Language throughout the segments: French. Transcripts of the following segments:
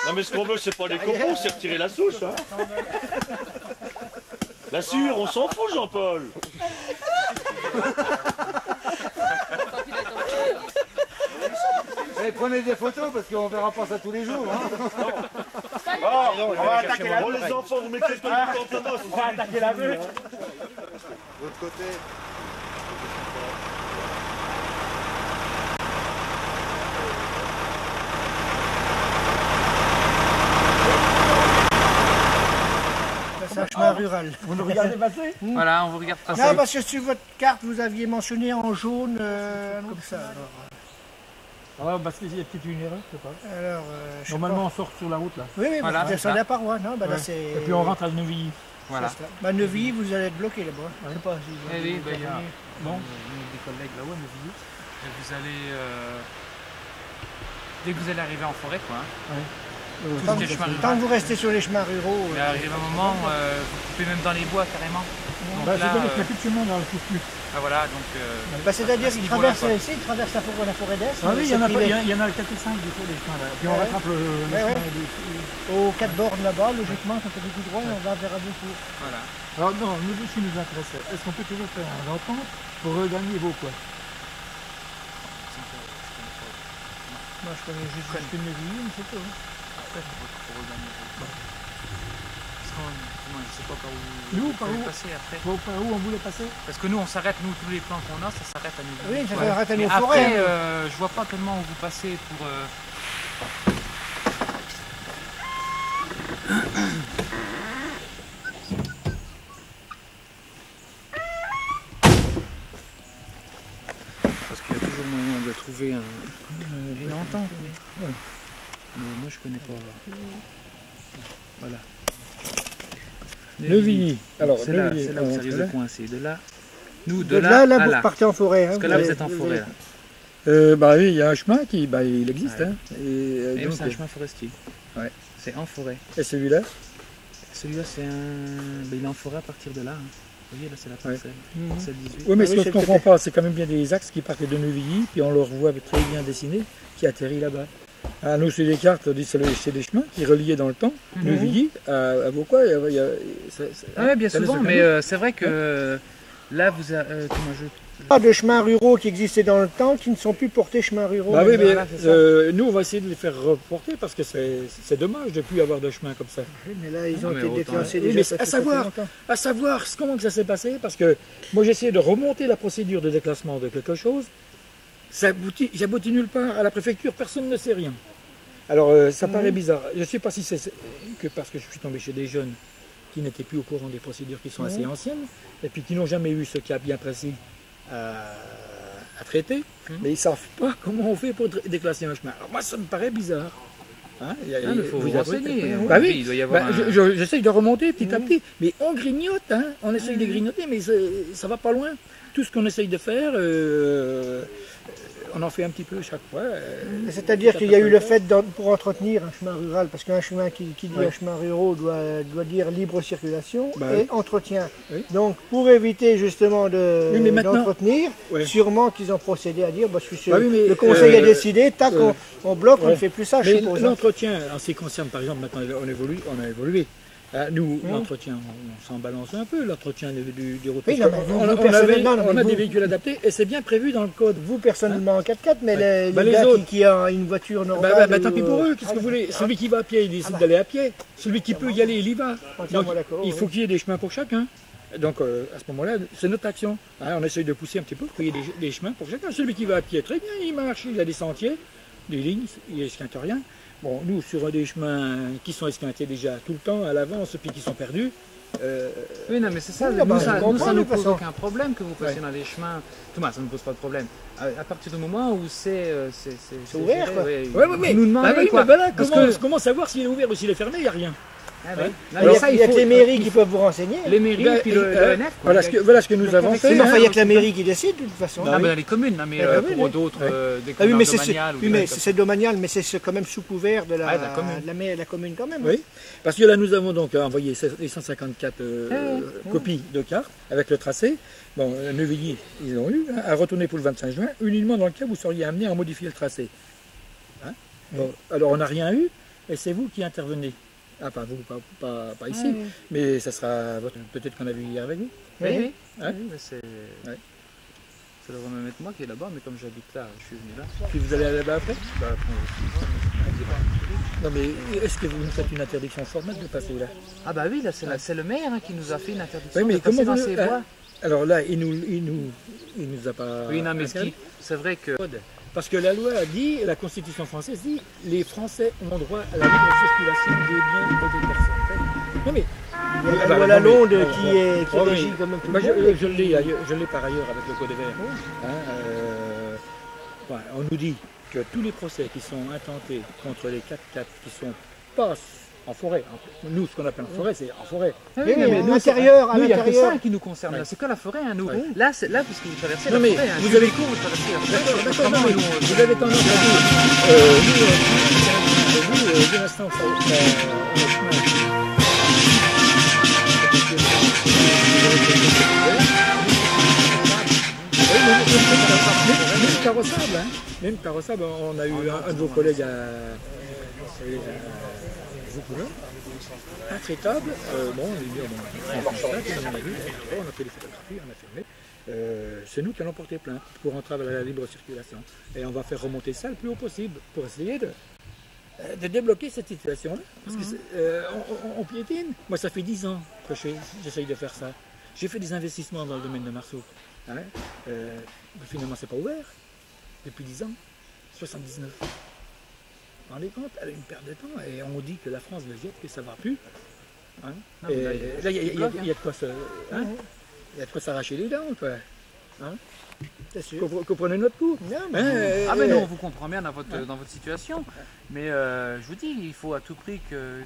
Non mais ce qu'on veut c'est pas les copeaux, c'est retirer la souche. Hein. La sure, on s'en fout Jean-Paul. Allez, prenez des photos parce qu'on verra pas ça tous les jours. Hein. On va attaquer la vue. Les enfants, vous mettez pas le temps de on va attaquer la vue. L'autre côté. C'est un chemin rural. Vous nous regardez passer? Voilà, on vous regarde passer. Non, parce que sur votre carte, vous aviez mentionné en jaune, comme ça. Ah, parce qu'il y a peut-être une erreur, je sais pas. Alors, Normalement, on sort sur la route là. oui, oui, Voilà, vous descendez la paroi, non bah, là, Ouais. c'est... Et puis on rentre à Neuville. Voilà. Bah, Neuville, vous allez être bloqué là-bas. Je sais pas si vous Eh avez oui, il y a Bon. des collègues là-haut à Neuville. Et vous allez... Dès que vous allez arriver en forêt, quoi. Hein. Tant, les chemins tant que vous restez sur les chemins ruraux... Il arrive un moment, vous coupez même dans les bois carrément. Donc Bah, là, c'est bon, il n'y a plus de chemin dans le coupe-plus. voilà, donc... bah, c'est-à-dire qu'ils voilà, traversent quoi. ici, ils traversent la forêt d'Est. Ah oui, il y en a privé. il y en a 4 ou 5 du coup, des chemins là. Puis on Ouais. rattrape le Ouais, chemin. Aux 4 bornes là-bas, logiquement, quand on fait tout droit, on va vers Aboukir. Voilà. Alors non, nous, ce qui nous intéressait, est-ce qu'on peut toujours faire un entente pour regagner vos poids? Moi, je connais juste... Je connais Neuville, mais c'est tout. Après, pour regagner vos poids. Parce que moi, je sais pas par où Nous, vous par pouvez où passer après. Par où on voulait passer? Parce que nous, on s'arrête, nous, tous les plans qu'on a, ça s'arrête à Neuville. Oui, ça Ouais. s'arrête à Mais nos après, forêts. je vois pas tellement où vous passez pour... Parce qu'il y a toujours moyen de trouver une entente. Mais moi, je connais pas. Voilà. Neuville. Alors, C'est là, Neuville, c'est là où ça risque de là. coincer. De là, nous, de De là, là, à vous là. repartez en forêt. Hein, Parce que là, vous êtes en forêt. Là. Bah oui, il y a un chemin qui, bah, il existe. Ouais. Hein. Et, Et donc, c'est un chemin forestier. Ouais. C'est en forêt. et celui-là? Celui-là, c'est un... Ben, il est en forêt à partir de là. Hein. Vous voyez, là, c'est la parcelle. Parcelle 18. Oui, mais Ah ce oui, que je c'est ne comprends peut-être- pas, c'est quand même bien des axes qui partent de Neuvilly, puis on le revoit très bien dessiné, qui atterrit là-bas. Ah, nous, sur les cartes, on dit que c'est des chemins qui reliaient dans le temps, Neuvilly, à Vauquois. Oui, bien ça laisse souvent, aucun mais doute. c'est vrai que là, vous avez... comment je... Pas de chemins ruraux qui existaient dans le temps, qui ne sont plus portés chemins ruraux. Bah oui, mais Voilà, c'est ça. nous, on va essayer de les faire reporter parce que c'est dommage de ne plus avoir de chemin comme ça. Mais là, ils ont mais été autant- déclassés Oui, déjà. mais ça à fait savoir, longtemps. à savoir comment que ça s'est passé, parce que moi j'ai essayé de remonter la procédure de déclassement de quelque chose, j'ai abouti nulle part, à la préfecture, personne ne sait rien. Alors ça paraît bizarre, je ne sais pas si c'est que parce que je suis tombé chez des jeunes qui n'étaient plus au courant des procédures qui sont assez anciennes, et puis qui n'ont jamais eu ce cas bien précis à traiter, mais ils ne savent pas comment on fait pour déclasser un chemin. Alors moi ça me paraît bizarre. Hein, Il faut vous avouez renseigner. que- Bah oui, Il doit y avoir bah, un... j'essaye de remonter petit à petit, mais on grignote, hein, on essaye de grignoter, mais ça va pas loin. Tout ce qu'on essaye de faire, on en fait un petit peu chaque fois. C'est-à-dire qu'il y a eu le fait pour entretenir un chemin rural, parce qu'un chemin qui dit Ouais. un chemin rural doit dire libre circulation Bah et oui. entretien. Oui. Donc pour éviter justement Oui, mais maintenant- d'entretenir, Ouais. sûrement qu'ils ont procédé à dire bah, Bah oui, mais, le conseil a décidé, tac, on bloque, on ouais. ne fait plus ça, je Mais suppose. hein. l'entretien, en ce qui concerne par exemple, maintenant on a évolué. Nous, l'entretien, on s'en balance un peu, l'entretien du route. Oui, non, mais vous, on a personnellement, non, mais des vous- véhicules adaptés et c'est bien prévu dans le code. Vous personnellement en 4x4, mais Ouais. les, Bah, les les gars autres. qui ont une voiture normale. Bah, tant pis pour eux, ah, qu'est-ce que vous voulez? Celui qui va à pied, il décide d'aller à pied. Celui qui peut y aller, il y va. Entièrement Donc, d'accord, il faut oui. qu'il y ait des chemins pour chacun. Donc à ce moment-là, c'est notre action. Hein, on essaye de pousser un petit peu pour qu'il y ait des chemins pour chacun. Celui qui va à pied, très bien, il marche, il a des sentiers, des lignes, il n'esquinte rien. Bon, nous, sur des chemins qui sont esquintés déjà tout le temps, à l'avance, puis qui sont perdus, Oui, non, mais c'est ça. Oui, nous, bah, ça, je nous, ça comprends, nous de toute pose façon. aucun problème que vous passiez dans des chemins. Thomas, ça ne pose pas de problème. À partir du moment où c'est ouvert, géré, quoi. ouais, ouais, vous nous demandez, bah oui, quoi. mais voilà, Parce comment savoir s'il est ouvert ou s'il est fermé, il n'y a rien. Ah, oui. Non, Il mais y a, ça, il y a faut- que les mairies qui peuvent vous renseigner. Les mairies, Bah, puis le NF. quoi. Voilà ce que nous avons Oui, fait. mais enfin, il n'y a hein. que la mairie qui décide, de toute façon. Non, mais dans les communes, non, mais Ah, oui, pour oui. d'autres, des Ah oui, communes mais c'est domaniales ou oui, des mais trucs comme c'est domanial, mais c'est quand même sous couvert de la, Ouais, de la commune. de la commune quand même. Oui, parce que là nous avons donc envoyé les 154 copies de cartes avec le tracé. Bon, Neuvilly, ils ont eu, hein, à retourner pour le 25 juin, uniquement dans le cas où vous seriez amené à modifier le tracé. Hein. Bon, alors on n'a rien eu, et c'est vous qui intervenez. Ah, pas vous, pas ici, Oui. mais ça sera peut-être qu'on a vu hier avec vous. Oui. Hein? Oui, mais c'est... Ouais. Ça devrait même être moi qui est là-bas, mais comme j'habite là, je suis venu là. Puis vous allez là-bas après? Bah, après, Non, mais est-ce que vous nous faites une interdiction formelle de passer là? ah bah oui, là c'est le maire hein, qui nous a fait une interdiction Oui, mais de passer comment dans vous... ces bois. Alors là, il nous a pas... Oui, non, mais interdit. c'est vrai que... Parce que la loi a dit, la Constitution française dit, les Français ont droit à la libre circulation des biens et des personnes. Non mais... Il y a Ah, la loi non, Lalonde mais- qui oui. régit quand même tout Moi, le monde. je l'ai par ailleurs avec le Code vert. Hein, ouais, on nous dit que tous les procès qui sont intentés contre les 4x4 qui sont pas en forêt, nous ce qu'on appelle en forêt, c'est en forêt. Oui, mais à nous, l'intérieur, à nous, il n'y a que l'intérieur. ça qui nous concerne, là, c'est que la forêt, hein, nous. Ouais. Là, puisque vous traversez Non, la mais forêt, hein, vous vous avez- avez cours, vous traversez la forêt. D'accord, Autrement, non, mais nous, vous avez tendance à dire, nous, dès l'instant, on est chemin. Même carrossable, hein. Même carrossable, on a eu un de vos collègues à Vaucoulin, intraitable, bon, on est bien, on a vu, on a fait des photographies, on a filmé. C'est nous qui allons porter plainte pour entrave à la libre circulation. Et on va faire remonter ça le plus haut possible pour essayer de débloquer cette situation-là. Parce que on piétine. Moi, ça fait 10 ans que j'essaye de faire ça. J'ai fait des investissements dans le domaine de Marceau. Hein? Finalement, c'est pas ouvert. Depuis 10 ans. 79. Vous vous rendez compte? Elle a une perte de temps. Et on dit que la France le jette, que ça ne va plus. Hein? Non, Et mais là, il y a de quoi se... Hein? Il y a de quoi s'arracher les dents, quoi. Hein? C'est sûr. Comprenez notre coup. Non, mais- Hein, Ah mais non, on vous comprend bien dans votre situation, mais je vous dis, il faut à tout prix que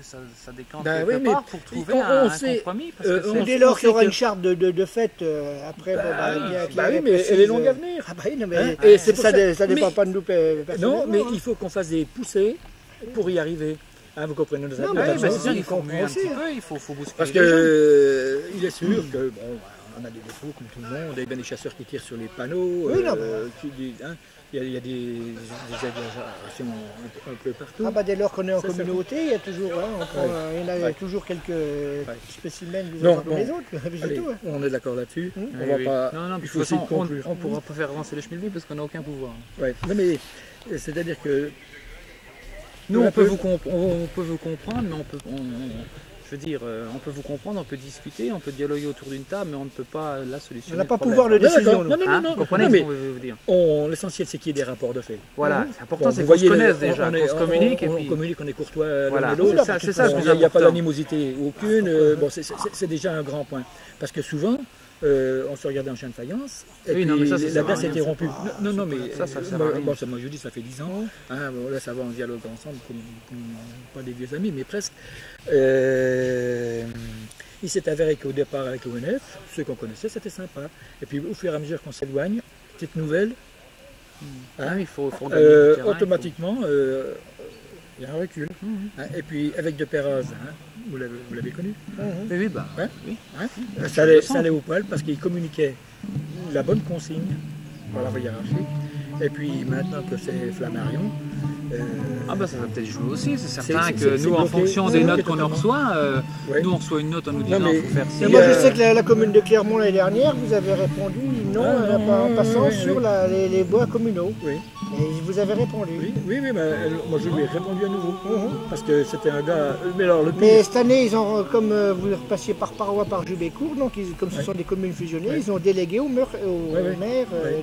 ça décante Ben quelque oui, mais part pour trouver on un sait- compromis. Parce que on c'est- Et dès lors qu'il y aura sait une que- charte de fête, après, bon, bah, il y a- bah qui oui, mais précise, elle est longue à venir. Ah bah oui, non, mais Hein? et Et c'est c'est pour ça, ça- ça dépend mais- pas de nous personnellement. Non, mais hein. il faut qu'on fasse des poussées pour y arriver. Hein, vous comprenez nos Non, Ouais, mais attentes. bah, oui, c'est sûr, oui, il faut remuer un aussi, petit hein. peu, il faut bousculer Parce les gens. que il est sûr que bon, on a des défauts comme tout le monde. Il y a bien des chasseurs qui tirent sur les panneaux. Oui, non, hein, il y a des exagérations un peu partout. Ah bah dès lors qu'on est en Ça, ça communauté, il y a toujours, hein, il y en a Ouais. toujours quelques spécimens les Non, uns comme bon. les autres. C'est Allez, tout, hein. on est d'accord là-dessus. Oui, On va pas. Non, non, il de faut toute façon, essayer de conclure. on pourra pas faire avancer le schmilblick parce qu'on n'a aucun pouvoir. Ouais. Non, mais c'est-à-dire que Nous, Un on peut, peu. on peut vous comprendre, mais je veux dire, on peut vous comprendre, on peut discuter, on peut dialoguer autour d'une table, mais on ne peut pas la solution. On n'a pas pouvoir de Non, d'accord. décision. nous. Non, non, Hein, non, vous non. comprenez Non, ce mais qu'on veut vous dire. l'essentiel, c'est qu'il y ait des rapports de fait. Voilà, c'est important, Bon, c'est vous qu'on se voyez, connaisse déjà, on qu'on se communique et on puis communique, on est courtois l'un voilà, et l'autre. c'est ça le Bon, plus il n'y a pas important. d'animosité aucune. Bon, c'est déjà un grand point. Parce que souvent, on se regardait en chien de faïence, et Oui, puis non, mais ça sert la à glace rien, était ça. rompue. Non, non, mais Ça sert à moi, rien. bon, moi je dis, ça fait 10 ans. Hein, bon, là, ça va, on dialogue ensemble, comme pas des vieux amis, mais presque. Il s'est avéré qu'au départ, avec l'ONF, ceux qu'on connaissait, c'était sympa. Et puis, au fur et à mesure qu'on s'éloigne, petite nouvelle, Ah, il faut gagner du terrain, il faut- automatiquement, il y a un recul. Hein, et puis, avec De Perroz, hein, vous l'avez connu, Mais oui, bah, hein, oui. hein, ça allait au poil parce qu'il communiquait la bonne consigne pour la hiérarchie. Et puis, maintenant que c'est Flammarion, Ah bah ça va peut-être jouer aussi, c'est certain c'est- que c'est nous en bloqué. fonction C'est des bloqué notes qu'on en totalement. reçoit, Ouais. nous on reçoit une note en nous disant Non, mais- faut faire ci. Et moi je euh, sais que la commune de Clermont l'année dernière, vous avez répondu non Ah, en passant oui, sur oui. les bois communaux. oui. Et vous avez répondu. Oui, mais moi je lui ai répondu à nouveau. Parce que c'était un gars. Mais alors, le Mais pire, cette année, ils ont, comme vous repassiez par parois, par Jubécourt, donc comme ce sont des communes fusionnées, ils ont délégué au maire,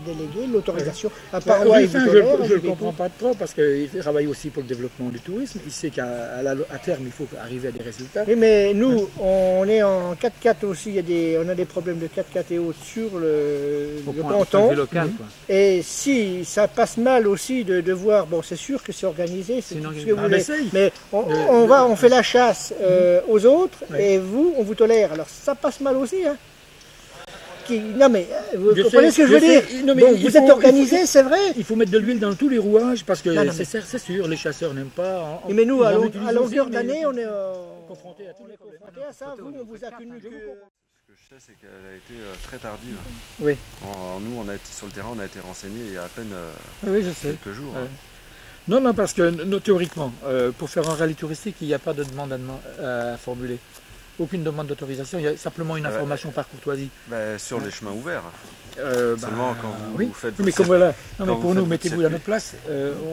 délégué l'autorisation à parois et Ruffin, Butoler, à je ne le Jubécourt. comprends pas trop parce qu'il travaille aussi pour le développement du tourisme. Il sait qu'à terme, il faut arriver à des résultats. Oui, mais nous, on est en 4x4 aussi, on a des problèmes de 4x4 et autres sur le point de canton. vue local, quoi. Et si ça passe mal aussi de voir, bon c'est sûr que c'est organisé, c'est C'est tout une ce que vous Ah, voulez, mais essaye. mais on fait la chasse aux autres et vous, on vous tolère. Alors ça passe mal aussi, hein. Non mais, vous Je comprenez sais, ce que je veux je dire? sais. Non, mais Bon, il vous faut- êtes organisé, c'est vrai. Il faut mettre de l'huile dans tous les rouages parce que Non, non, c'est sûr, les chasseurs n'aiment pas. Mais nous, ils à en utilisent longueur aussi, mais d'année, on est confrontés à tous les problèmes. confronté à ça. Vous, on vous a connu que... Ce que je sais, c'est qu'elle a été très tardive. Oui. Nous, on a été sur le terrain, on a été renseignés il y a à peine Oui, je sais. quelques jours. Ouais. Non, non, parce que théoriquement, pour faire un rallye touristique, il n'y a pas de demande à formuler. Aucune demande d'autorisation, il y a simplement une information par courtoisie. Sur les chemins ouverts. Seulement quand vous faites... Oui, mais comme voilà, non, mais quand pour vous nous, faites mettez-vous cette à notre place,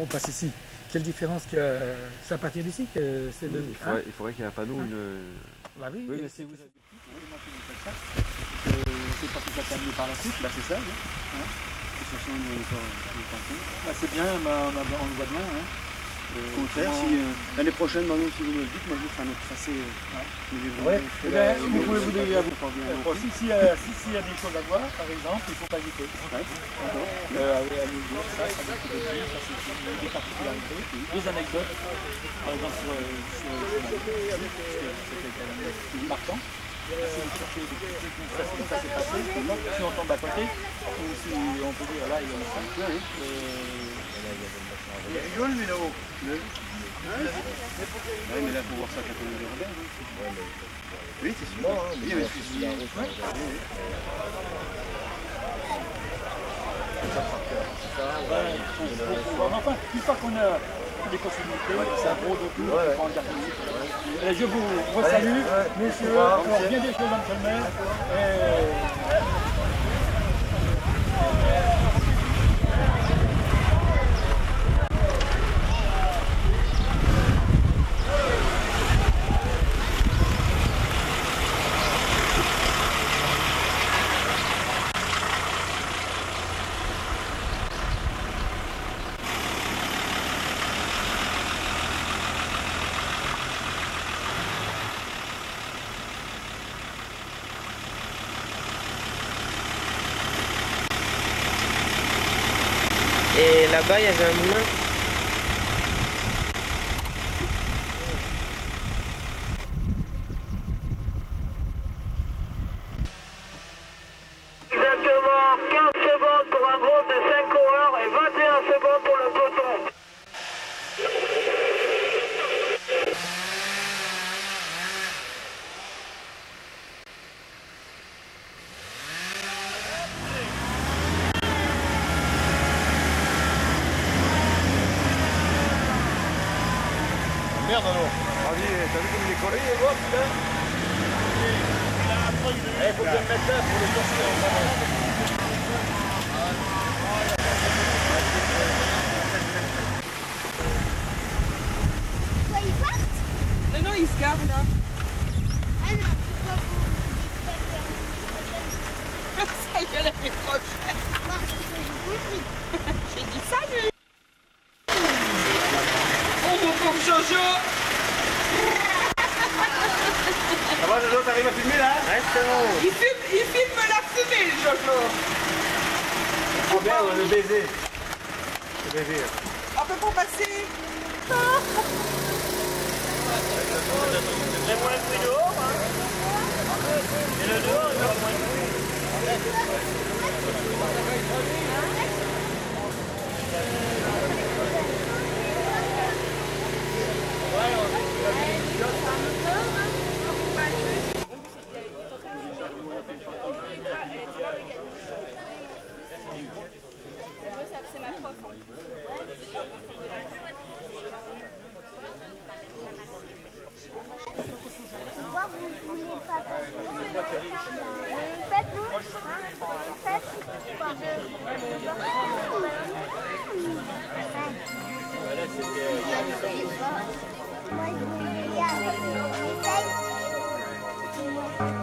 on passe ici. Quelle différence qu'il y a? C'est à partir d'ici que c'est de... Il faudrait qu'il y ait un panneau, Bah oui, mais si vous... C'est pas tout à fait amené par la suite, c'est ça. C'est bien, on le voit bien. Au contraire, l'année prochaine, si vous me le dites, moi je vous ferai un autre tracé. Vous pouvez vous dévier à vous. S'il y a des choses à voir, par exemple, il ne faut pas hésiter. À nous dire ça c'est des particularités, des anecdotes, par exemple sur c'était marquant. Si vous cherchez ça s'est passé, si on tombe à côté, ou si on peut dire là il y a une salle. Il rigole lui là-haut. Mais là il faut voir ça quand on est urbain. Oui, c'est sûr. Enfin, une fois qu'on a les possibilités, c'est un gros document pour en garder. Je vous resalue, messieurs, pour bien des choses dans le maire. Et là-bas, il y avait un moulin. Exactement 15 secondes pour un groupe de 5 coureurs et 21 secondes pour le peloton. Merde alors. T'as vu comme il est collé? Il faut bien le mettre là pour le sortir. Quoi, ils partent? Non, il se gare là. Ah non, pourquoi vous Ça y est, l'année prochaine. J'ai dit salut. Oh mon pauvre Jojo. Ça va, Jojo, t'arrives à filmer là? Il filme la fumée, le Jojo. Trop bien, le baiser. Le baiser. On peut pas passer. C'est moins de bruit dehors, hein? Et le dehors, il y a moins de bruit. C'est ma prof. Pourquoi vous ne voulez pas passer? Faites-nous. Faites. Moi, je voulais y aller.